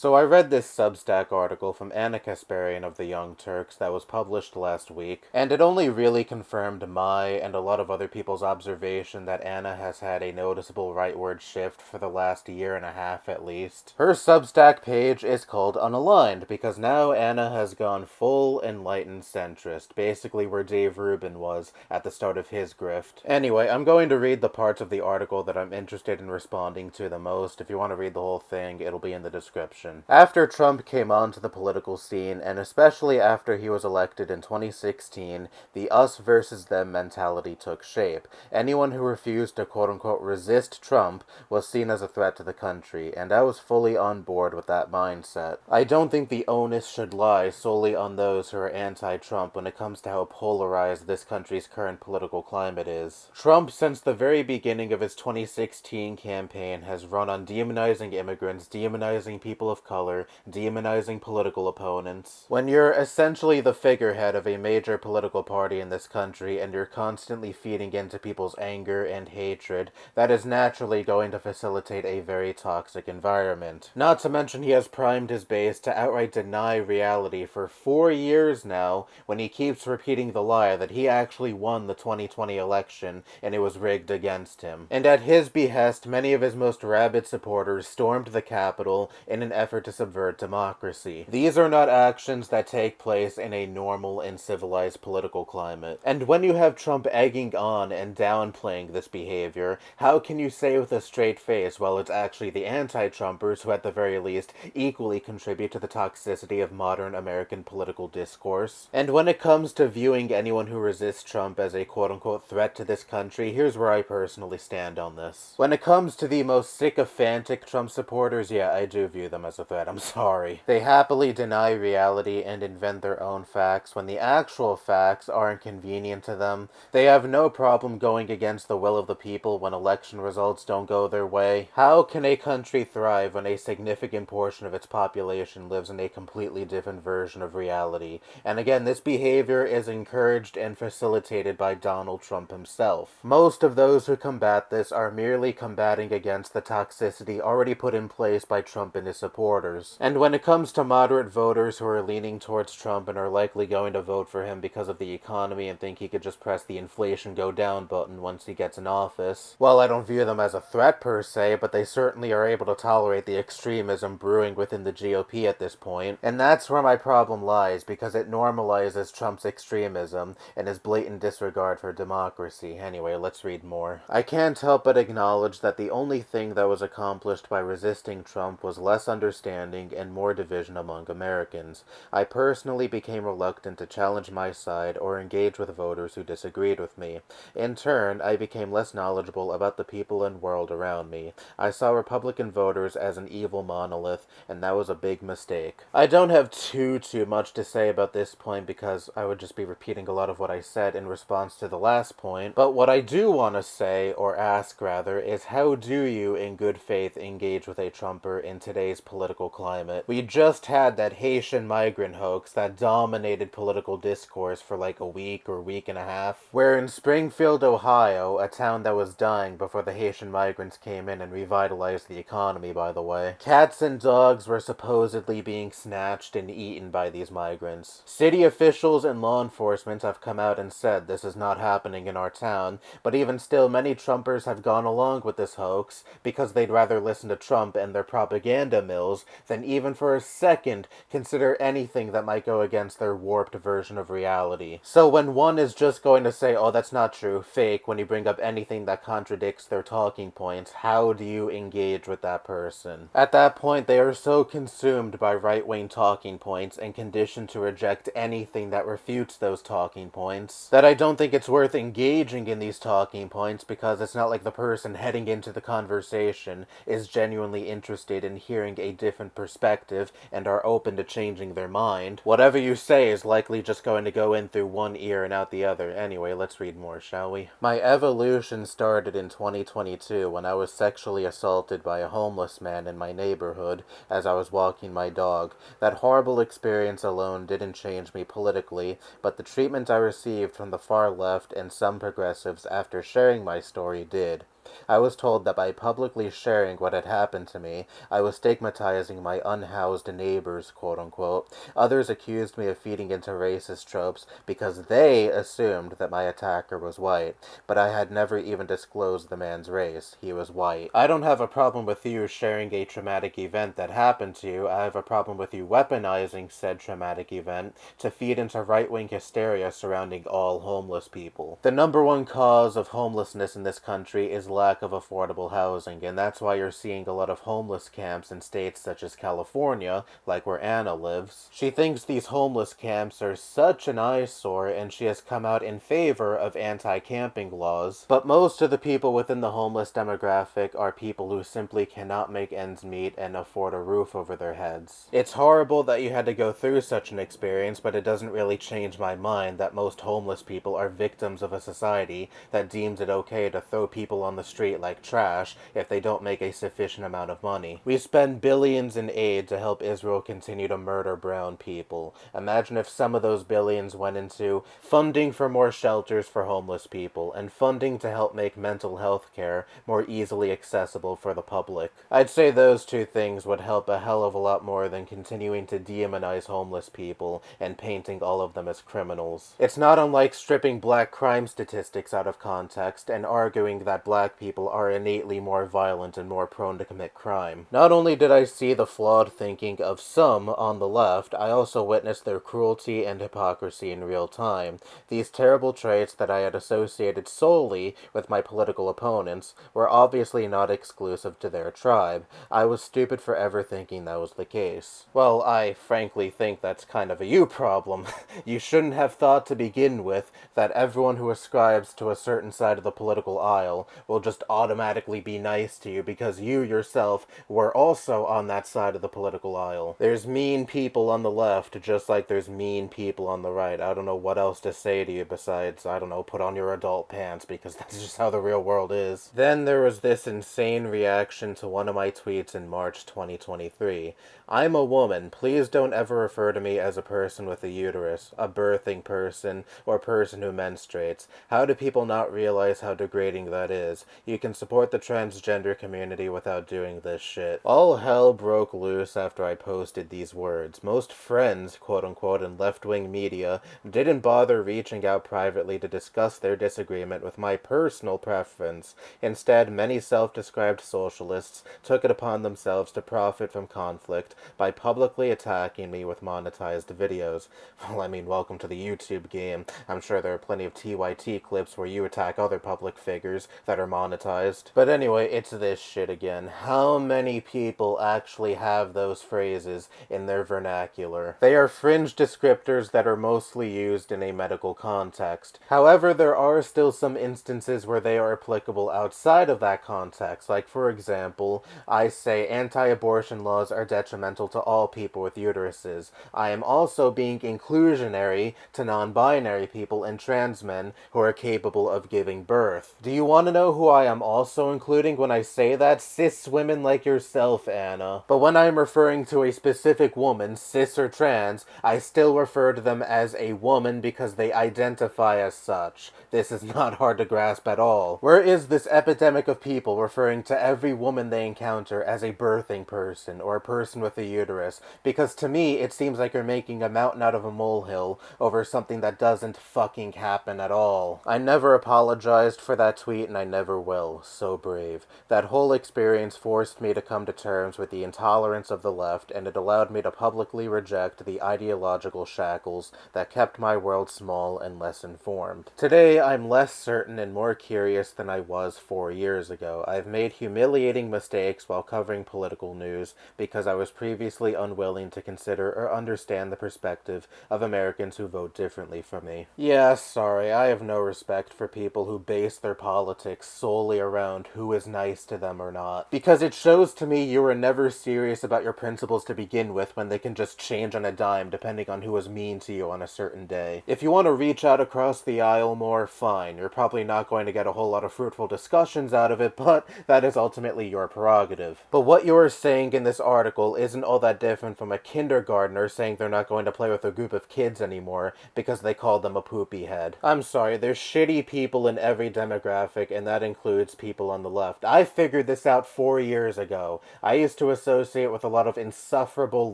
So I read this Substack article from Anna Kasparian of the Young Turks that was published last week, and it only really confirmed my and a lot of other people's observation that Anna has had a noticeable rightward shift for the last year and a half at least. Her Substack page is called Unaligned because now Anna has gone full enlightened centrist, basically where Dave Rubin was at the start of his grift. Anyway, I'm going to read the parts of the article that I'm interested in responding to the most. If you want to read the whole thing, it'll be in the description. After Trump came onto the political scene, and especially after he was elected in 2016, the us versus them mentality took shape. Anyone who refused to quote-unquote resist Trump was seen as a threat to the country, and I was fully on board with that mindset. I don't think the onus should lie solely on those who are anti-Trump when it comes to how polarized this country's current political climate is. Trump, since the very beginning of his 2016 campaign, has run on demonizing immigrants, demonizing people of color, demonizing political opponents. When you're essentially the figurehead of a major political party in this country and you're constantly feeding into people's anger and hatred, that is naturally going to facilitate a very toxic environment. Not to mention he has primed his base to outright deny reality for 4 years now when he keeps repeating the lie that he actually won the 2020 election and it was rigged against him. And at his behest, many of his most rabid supporters stormed the Capitol in an effort to subvert democracy. These are not actions that take place in a normal and civilized political climate. And when you have Trump egging on and downplaying this behavior, how can you say with a straight face, well, it's actually the anti-Trumpers who at the very least equally contribute to the toxicity of modern American political discourse? And when it comes to viewing anyone who resists Trump as a quote-unquote threat to this country, here's where I personally stand on this. When it comes to the most sycophantic Trump supporters, yeah, I do view them as a threat, I'm sorry. They happily deny reality and invent their own facts when the actual facts are inconvenient to them. They have no problem going against the will of the people when election results don't go their way. How can a country thrive when a significant portion of its population lives in a completely different version of reality? And again, this behavior is encouraged and facilitated by Donald Trump himself. Most of those who combat this are merely combating against the toxicity already put in place by Trump and his supporters. And when it comes to moderate voters who are leaning towards Trump and are likely going to vote for him because of the economy and think he could just press the inflation go down button once he gets in office, well, I don't view them as a threat per se, but they certainly are able to tolerate the extremism brewing within the GOP at this point. And that's where my problem lies, because it normalizes Trump's extremism and his blatant disregard for democracy. Anyway, let's read more. I can't help but acknowledge that the only thing that was accomplished by resisting Trump was less understanding and more division among Americans. I personally became reluctant to challenge my side or engage with voters who disagreed with me. In turn, I became less knowledgeable about the people and world around me. I saw Republican voters as an evil monolith, and that was a big mistake. I don't have too much to say about this point because I would just be repeating a lot of what I said in response to the last point, but what I do want to say, or ask rather, is how do you, in good faith, engage with a Trumper in today's political climate? We just had that Haitian migrant hoax that dominated political discourse for like a week or week and a half, where in Springfield, Ohio, a town that was dying before the Haitian migrants came in and revitalized the economy, by the way, cats and dogs were supposedly being snatched and eaten by these migrants. City officials and law enforcement have come out and said this is not happening in our town, but even still, many Trumpers have gone along with this hoax because they'd rather listen to Trump and their propaganda mills than even for a second consider anything that might go against their warped version of reality. So when one is just going to say, oh, that's not true, fake, when you bring up anything that contradicts their talking points, how do you engage with that person? At that point, they are so consumed by right-wing talking points and conditioned to reject anything that refutes those talking points that I don't think it's worth engaging in these talking points, because it's not like the person heading into the conversation is genuinely interested in hearing a different perspective and are open to changing their mind. Whatever you say is likely just going to go in through one ear and out the other. Anyway, let's read more, shall we? My evolution started in 2022 when I was sexually assaulted by a homeless man in my neighborhood as I was walking my dog. That horrible experience alone didn't change me politically, but the treatment I received from the far left and some progressives after sharing my story did. I was told that by publicly sharing what had happened to me, I was stigmatizing my unhoused neighbors, quote-unquote. Others accused me of feeding into racist tropes because they assumed that my attacker was white, but I had never even disclosed the man's race. He was white. I don't have a problem with you sharing a traumatic event that happened to you. I have a problem with you weaponizing said traumatic event to feed into right-wing hysteria surrounding all homeless people. The number one cause of homelessness in this country is lack of affordable housing, and that's why you're seeing a lot of homeless camps in states such as California, like where Anna lives. She thinks these homeless camps are such an eyesore, and she has come out in favor of anti-camping laws. But most of the people within the homeless demographic are people who simply cannot make ends meet and afford a roof over their heads. It's horrible that you had to go through such an experience, but it doesn't really change my mind that most homeless people are victims of a society that deems it okay to throw people on the street like trash if they don't make a sufficient amount of money. We spend billions in aid to help Israel continue to murder brown people. Imagine if some of those billions went into funding for more shelters for homeless people and funding to help make mental health care more easily accessible for the public. I'd say those two things would help a hell of a lot more than continuing to demonize homeless people and painting all of them as criminals. It's not unlike stripping black crime statistics out of context and arguing that black people are innately more violent and more prone to commit crime. Not only did I see the flawed thinking of some on the left, I also witnessed their cruelty and hypocrisy in real time. These terrible traits that I had associated solely with my political opponents were obviously not exclusive to their tribe. I was stupid for ever thinking that was the case. Well, I frankly think that's kind of a you problem. You shouldn't have thought to begin with that everyone who ascribes to a certain side of the political aisle will just automatically be nice to you because you yourself were also on that side of the political aisle. There's mean people on the left just like there's mean people on the right. I don't know what else to say to you besides, I don't know, put on your adult pants because that's just how the real world is. Then there was this insane reaction to one of my tweets in March 2023. I'm a woman. Please don't ever refer to me as a person with a uterus, a birthing person, or person who menstruates. How do people not realize how degrading that is? You can support the transgender community without doing this shit. All hell broke loose after I posted these words. Most friends, quote-unquote, in left-wing media didn't bother reaching out privately to discuss their disagreement with my personal preference. Instead, many self-described socialists took it upon themselves to profit from conflict by publicly attacking me with monetized videos. Well, I mean, welcome to the YouTube game. I'm sure there are plenty of TYT clips where you attack other public figures that are monetized. But anyway, it's this shit again. How many people actually have those phrases in their vernacular? They are fringe descriptors that are mostly used in a medical context. However, there are still some instances where they are applicable outside of that context. Like, for example, I say anti-abortion laws are detrimental to all people with uteruses. I am also being inclusionary to non-binary people and trans men who are capable of giving birth. Do you want to know who I am also including when I say that? Cis women like yourself, Anna. But when I'm referring to a specific woman, cis or trans, I still refer to them as a woman because they identify as such. This is not hard to grasp at all. Where is this epidemic of people referring to every woman they encounter as a birthing person or a person with a uterus? Because to me, it seems like you're making a mountain out of a molehill over something that doesn't fucking happen at all. I never apologized for that tweet and I never will. So brave. That whole experience forced me to come to terms with the intolerance of the left, and it allowed me to publicly reject the ideological shackles that kept my world small and less informed. Today, I'm less certain and more curious than I was 4 years ago. I've made humiliating mistakes while covering political news because I was previously unwilling to consider or understand the perspective of Americans who vote differently from me. Yeah, sorry, I have no respect for people who base their politics solely around who is nice to them or not. Because it shows to me you were never serious about your principles to begin with when they can just change on a dime depending on who is mean to you on a certain day. If you want to reach out across the aisle more, fine. You're probably not going to get a whole lot of fruitful discussions out of it, but that is ultimately your prerogative. But what you are saying in this article isn't all that different from a kindergartner saying they're not going to play with a group of kids anymore because they called them a poopy head. I'm sorry, there's shitty people in every demographic, and that includes includes people on the left. I figured this out 4 years ago. I used to associate with a lot of insufferable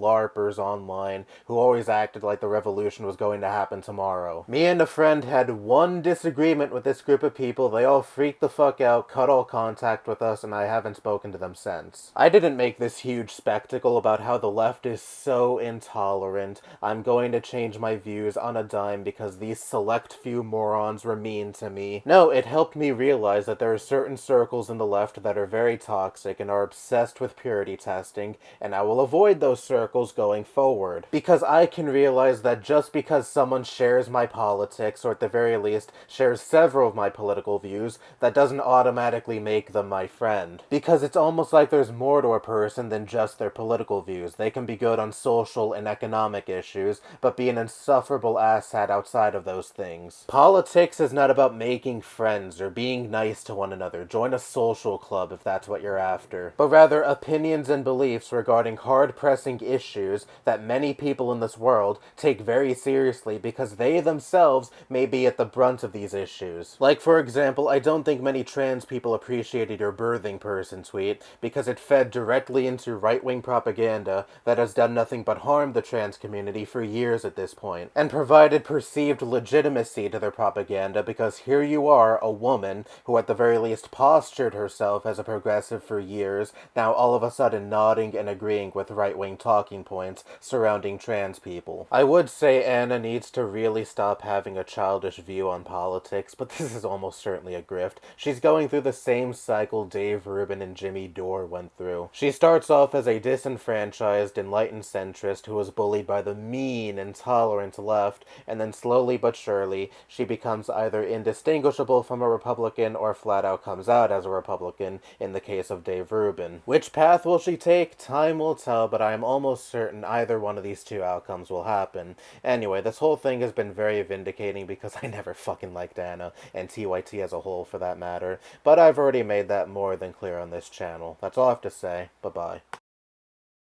LARPers online who always acted like the revolution was going to happen tomorrow. Me and a friend had one disagreement with this group of people. They all freaked the fuck out, cut all contact with us, and I haven't spoken to them since. I didn't make this huge spectacle about how the left is so intolerant. I'm going to change my views on a dime because these select few morons were mean to me. No, it helped me realize that there are certain circles in the left that are very toxic and are obsessed with purity testing, and I will avoid those circles going forward. Because I can realize that just because someone shares my politics, or at the very least shares several of my political views, that doesn't automatically make them my friend. Because it's almost like there's more to a person than just their political views. They can be good on social and economic issues, but be an insufferable asshat outside of those things. Politics is not about making friends or being nice to one another. Join a social club if that's what you're after. But rather opinions and beliefs regarding hard-pressing issues that many people in this world take very seriously because they themselves may be at the brunt of these issues. Like, for example, I don't think many trans people appreciated your birthing person tweet because it fed directly into right-wing propaganda that has done nothing but harm the trans community for years at this point, and provided perceived legitimacy to their propaganda because here you are, a woman who at the very least postured herself as a progressive for years, now all of a sudden nodding and agreeing with right-wing talking points surrounding trans people. I would say Anna needs to really stop having a childish view on politics, but this is almost certainly a grift. She's going through the same cycle Dave Rubin and Jimmy Dore went through. She starts off as a disenfranchised, enlightened centrist who was bullied by the mean, intolerant left, and then slowly but surely, she becomes either indistinguishable from a Republican or flat out comes out as a Republican in the case of Dave Rubin. Which path will she take? Time will tell, but I am almost certain either one of these two outcomes will happen. Anyway, this whole thing has been very vindicating because I never fucking liked Anna, and TYT as a whole for that matter, but I've already made that more than clear on this channel. That's all I have to say. Bye-bye.